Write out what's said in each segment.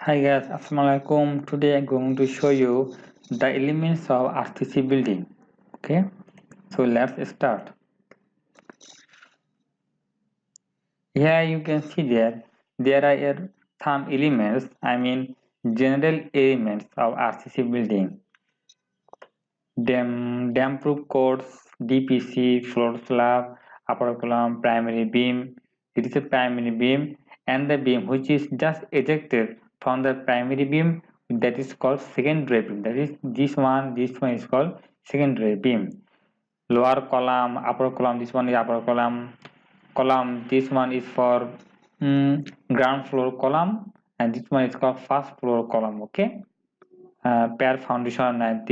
Hi guys, Assalamualaikum. Today I'm going to show you the elements of RCC building. Okay, so let's start. Here you can see that there are some elements, general elements of RCC building. Dam proof codes, DPC, floor slab, upper column, primary beam. It is a primary beam and the beam which is just ejected from the primary beam, that is called secondary beam. That is this one is called secondary beam. Lower column, upper column, this one is upper column, this one is for ground floor column, and this one is called first floor column. Okay, pair foundation, and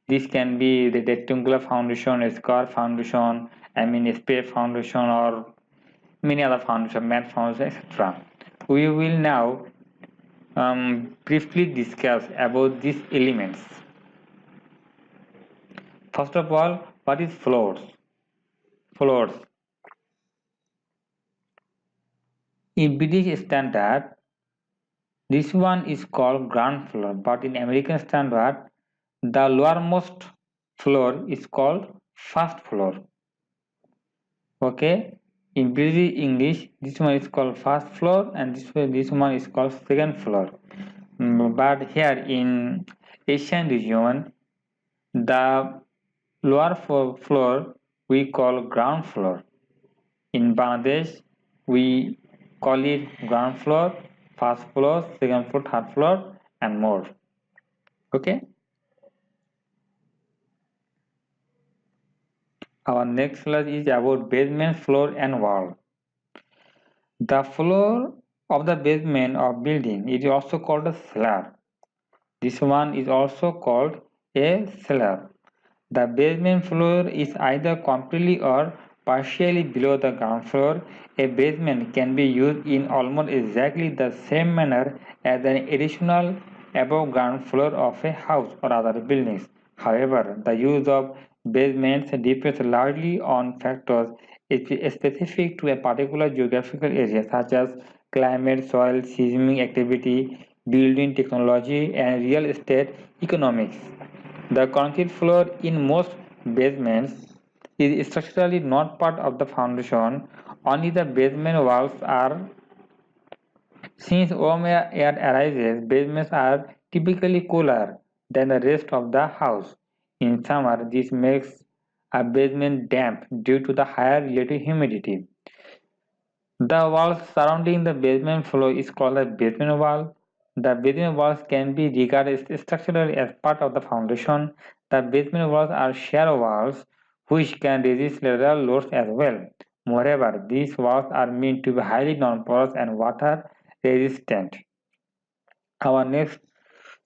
this can be the rectangular foundation, a square foundation, a spear foundation, or many other foundation, mat foundation, etc. We will now briefly discuss about these elements. First of all, what is floors? Floors. In British standard, this one is called ground floor, but in American standard, the lowermost floor is called first floor. Okay, in British English, this one is called first floor and this one is called second floor. But here in Asian region, the lower floor we call ground floor. In Bangladesh, we call it ground floor, first floor, second floor, third floor, and more. Okay. Our next slide is about basement, floor, and wall. The floor of the basement of building is also called a cellar. This one is also called a cellar. The basement floor is either completely or partially below the ground floor. A basement can be used in almost exactly the same manner as an additional above ground floor of a house or other buildings. However, the use of basements depends largely on factors specific to a particular geographical area, such as climate, soil, seismic activity, building technology, and real estate economics. The concrete floor in most basements is structurally not part of the foundation. Only the basement walls are. Since warm air arises, basements are typically cooler than the rest of the house. In summer, this makes a basement damp due to the higher relative humidity. The walls surrounding the basement floor is called a basement wall. The basement walls can be regarded structurally as part of the foundation. The basement walls are shear walls which can resist lateral loads as well. Moreover, these walls are meant to be highly non-porous and water resistant. Our next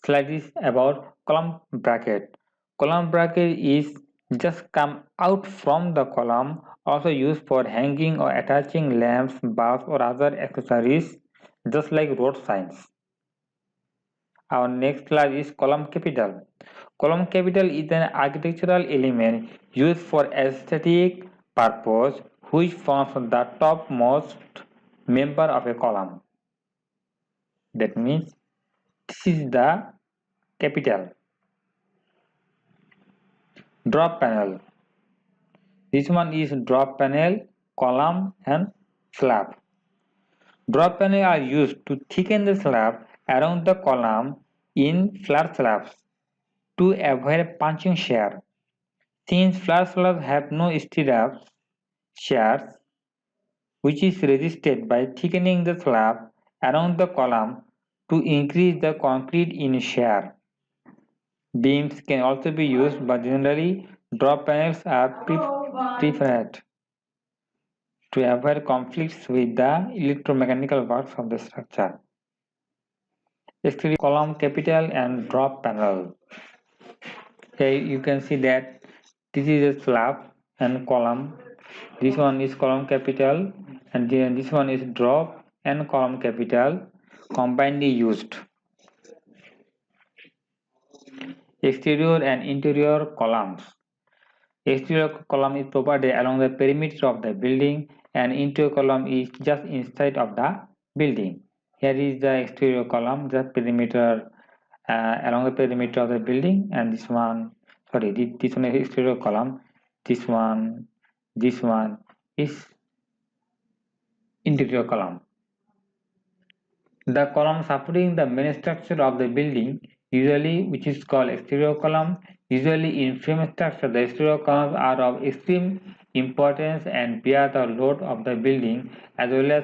slide is about column bracket. Column bracket is just come out from the column, also used for hanging or attaching lamps, bulbs, or other accessories, just like road signs. Our next slide is column capital. Column capital is an architectural element used for aesthetic purpose which forms the topmost member of a column. That means this is the capital. Drop panel. This one is drop panel, column, and slab. Drop panel are used to thicken the slab around the column in flat slabs to avoid punching shear. Since flat slabs have no stirrups, shears, which is resisted by thickening the slab around the column to increase the concrete in shear. Beams can also be used, but generally drop panels are preferred to avoid conflicts with the electromechanical works of the structure. Exterior column capital and drop panel. Okay, you can see that this is a slab and column. This one is column capital and then this one is drop and column capital combinedly used. Exterior and interior columns. Exterior column is provided along the perimeter of the building and interior column is just inside of the building. Here is the exterior column, the perimeter along the perimeter of the building, and this one, sorry, this one is exterior column. This one is interior column. The column supporting the main structure of the building, usually which is called exterior column, usually in frame structure, the exterior columns are of extreme importance and bear the load of the building as well as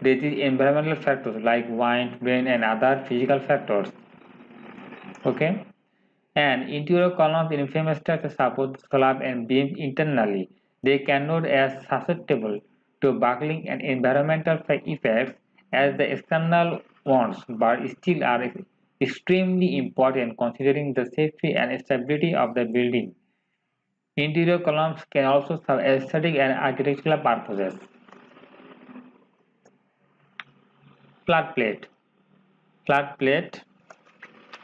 resist environmental factors like wind, rain and other physical factors. Okay. And interior columns in frame structure support slab and beams internally. They cannot as susceptible to buckling and environmental effects as the external ones, but still are extremely important considering the safety and stability of the building. Interior columns can also serve aesthetic and architectural purposes. Flat plate. Flat plate,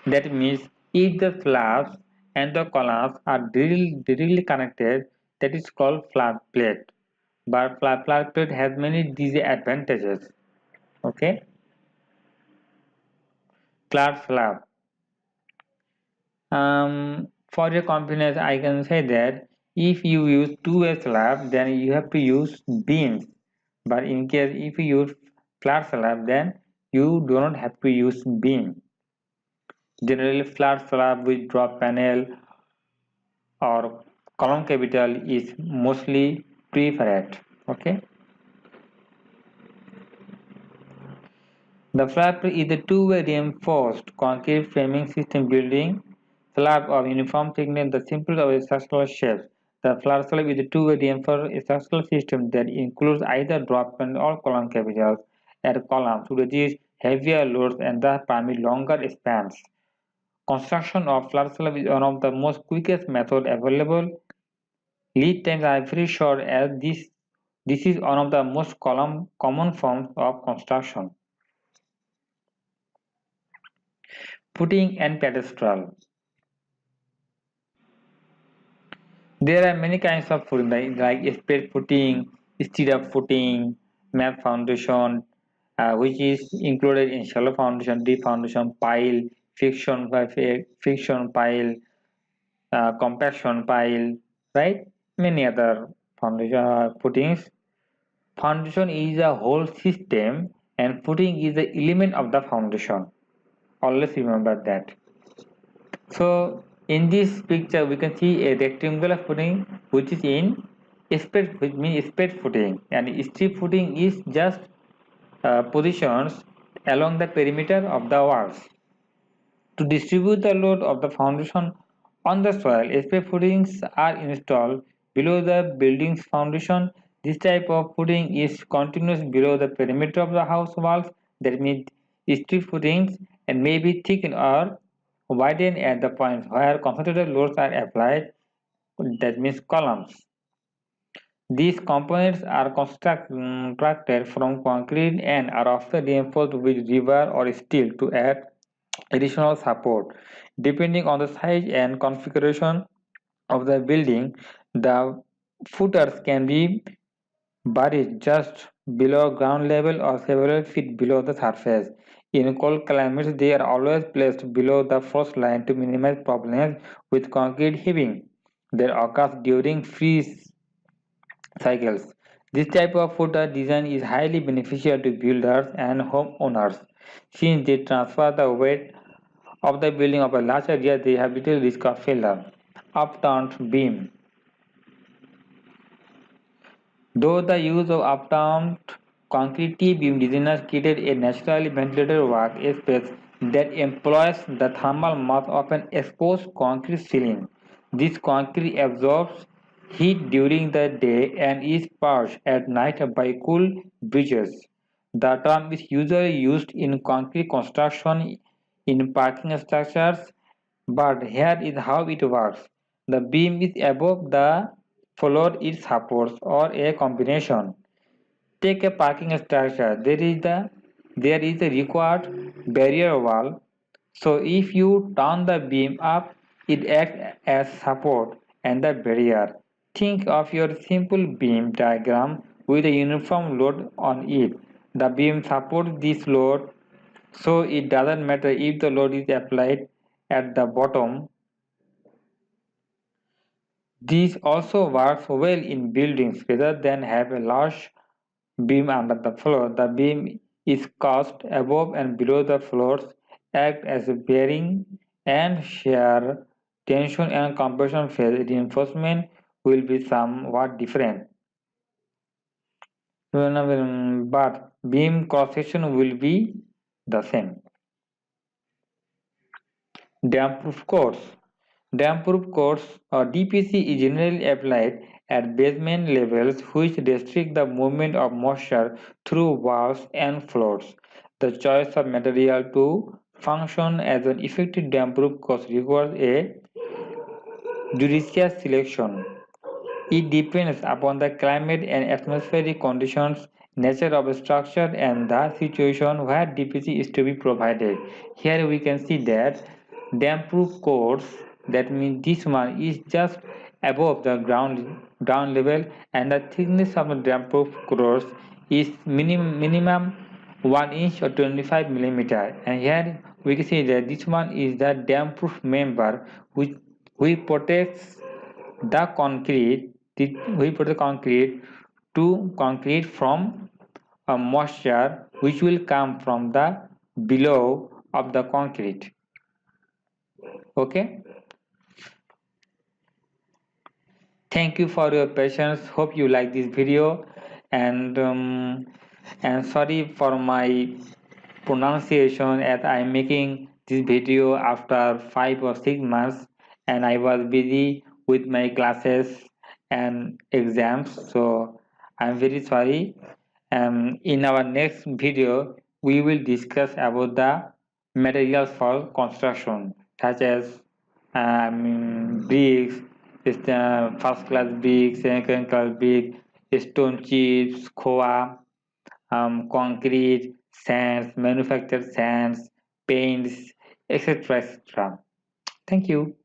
that means if the slabs and the columns are directly connected, that is called flat plate. But flat plate has many disadvantages. Okay, flat slab. For your convenience, I can say that if you use two-way slab, then you have to use beams. But in case if you use flat slab, then you do not have to use beam. Generally, flat slab with drop panel or column capital is mostly preferred. Okay, the flap is a two-way reinforced concrete framing system building slab of uniform thickness, the simplest of structural shapes. The flat slab is a two-way reinforced structural system that includes either drop panel or column capitals at columns to resist heavier loads and thus permit longer spans. Construction of flat slab is one of the most quickest method available. Lead times are very short as this is one of the most common forms of construction. Footing and pedestal. There are many kinds of footing like spade footing, stirrup footing, map foundation, which is included in shallow foundation, deep foundation, pile, friction pile, compaction pile, right? Many other foundation footings. Foundation is a whole system and footing is the element of the foundation. Always remember that. So in this picture we can see a rectangular footing which is in spade, which means spade footing, and strip footing is just positions along the perimeter of the walls. To distribute the load of the foundation on the soil, spade footings are installed below the building's foundation. This type of footing is continuous below the perimeter of the house walls, that means strip footings, and may be thickened or widened at the points where concentrated loads are applied, that means columns. These components are constructed from concrete and are often reinforced with rebar or steel to add additional support. Depending on the size and configuration of the building, the footers can be buried just below ground level or several feet below the surface. In cold climates, they are always placed below the frost line to minimize problems with concrete heaving that occurs during freeze cycles. This type of footer design is highly beneficial to builders and homeowners since they transfer the weight of the building of a large area. They have little risk of failure. Upturned beam. Though the use of upturned concrete T-beam designers created a naturally ventilated work space that employs the thermal mass of an exposed concrete ceiling. This concrete absorbs heat during the day and is purged at night by cool breezes. The term is usually used in concrete construction in parking structures, but here is how it works. The beam is above the floor it supports or a combination. Take a parking structure. There is a required barrier wall. So if you turn the beam up, it acts as support and the barrier. Think of your simple beam diagram with a uniform load on it. The beam supports this load So it doesn't matter if the load is applied at the bottom. This also works well in buildings rather than have a large beam under the floor. The beam is cast above and below the floors, act as a bearing and share tension and compression phase. Reinforcement will be somewhat different, but beam cross section will be the same. Damp-proof course. Damp-proof course or DPC is generally applied at basement levels which restrict the movement of moisture through walls and floors. The choice of material to function as an effective damp-proof course requires a judicious selection. It depends upon the climate and atmospheric conditions, nature of the structure, and the situation where DPC is to be provided. Here we can see that damp-proof course, that means this one is just above the ground level, and the thickness of the damp-proof course is minimum 1 inch or 25 millimeter. And here we can see that this one is the damp-proof member which protects the concrete we put the concrete from a moisture which will come from the below of the concrete. Okay, thank you for your patience. Hope you like this video, and sorry for my pronunciation as I'm making this video after 5 or 6 months, and I was busy with my classes and exams, so I'm very sorry. In our next video, we will discuss about the materials for construction, such as bricks, first class bricks, second class bricks, stone chips, koa, concrete, sands, manufactured sands, paints, etc. etc. Thank you.